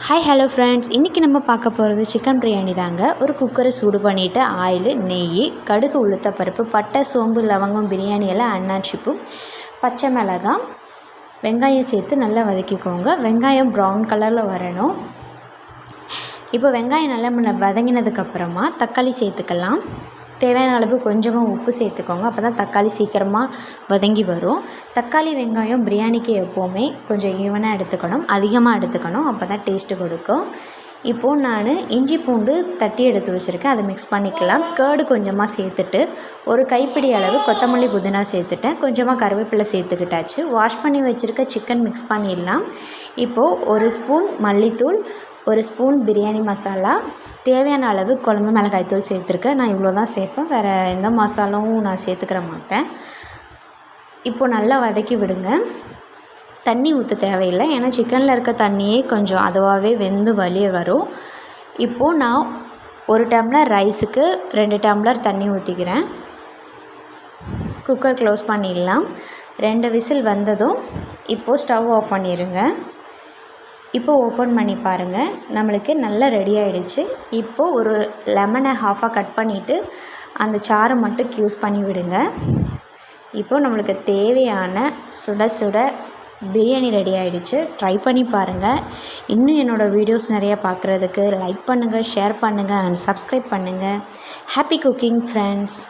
Hi hello friends, இன்றைக்கி நம்ம பார்க்க போகிறது சிக்கன் பிரியாணி தாங்க. ஒரு குக்கரை சூடு பண்ணிவிட்டு ஆயில், நெய், கடுகு, உளுத்தப்பருப்பு, பட்டை, சோம்பு, லவங்கம், பிரியாணி எல்லாம், அன்னாச்சிப்பூ, பச்சை மிளகாய், வெங்காயம் சேர்த்து நல்லா வதக்கிக்கோங்க. வெங்காயம் ப்ரௌன் கலரில் வரணும். இப்போ வெங்காயம் நல்லா வதங்கினதுக்கப்புறமா தக்காளி சேர்த்துக்கலாம். தேவையான அளவு கொஞ்சமாக உப்பு சேர்த்துக்கோங்க. அப்போ தான் தக்காளி சீக்கிரமாக வதங்கி வரும். தக்காளி வெங்காயம் பிரியாணிக்கு எப்போவுமே கொஞ்சம் ஈவனாக எடுத்துக்கணும், அதிகமாக எடுத்துக்கணும். அப்போ தான் டேஸ்ட்டு கொடுக்கும். இப்போது நான் இஞ்சி பூண்டு தட்டி எடுத்து வச்சுருக்கேன், அதை மிக்ஸ் பண்ணிக்கலாம். கேர்டு கொஞ்சமாக சேர்த்துட்டு ஒரு கைப்பிடி அளவு கொத்தமல்லி புதினா சேர்த்துட்டேன். கொஞ்சமாக கருவேப்பிலை சேர்த்துக்கிட்டாச்சு. வாஷ் பண்ணி வச்சுருக்க சிக்கன் மிக்ஸ் பண்ணிடலாம். இப்போது ஒரு ஸ்பூன் மல்லித்தூள், ஒரு ஸ்பூன் பிரியாணி மசாலா, தேவையான அளவு குழம்பு மிளகாய்த்தூள் சேர்த்துருக்கேன். நான் இவ்வளோ தான் சேர்ப்பேன், வேறு எந்த மசாலாவும் நான் சேர்த்துக்கிற மாட்டேன். இப்போது நல்லா வதக்கி விடுங்க. தண்ணி ஊற்ற தேவையில்லை, ஏன்னா சிக்கனில் இருக்க தண்ணியே கொஞ்சம் அதுவாகவே வெந்து வெளியே வரும். இப்போது நான் ஒரு டம்ளர் ரைஸுக்கு 2 டம்ளர் தண்ணி ஊற்றிக்கிறேன். குக்கர் க்ளோஸ் பண்ணிடலாம். 2 விசில் வந்ததும் இப்போது ஸ்டவ் ஆஃப் பண்ணிடுங்க. இப்போது ஓப்பன் பண்ணி பாருங்கள், நம்மளுக்கு நல்லா ரெடி ஆகிடுச்சு. இப்போது ஒரு லெமனை ஹாஃபாக கட் பண்ணிவிட்டு அந்த சாறை மட்டும் யூஸ் பண்ணி விடுங்க. இப்போது நம்மளுக்கு தேவையான சுட சுட பிரியாணி ரெடி ஆகிடுச்சு. ட்ரை பண்ணி பாருங்கள். இன்னும் என்னோடய வீடியோஸ் நிறையா பார்க்குறதுக்கு லைக் பண்ணுங்கள், ஷேர் பண்ணுங்கள் அண்ட் சப்ஸ்கிரைப் பண்ணுங்கள். Happy cooking friends.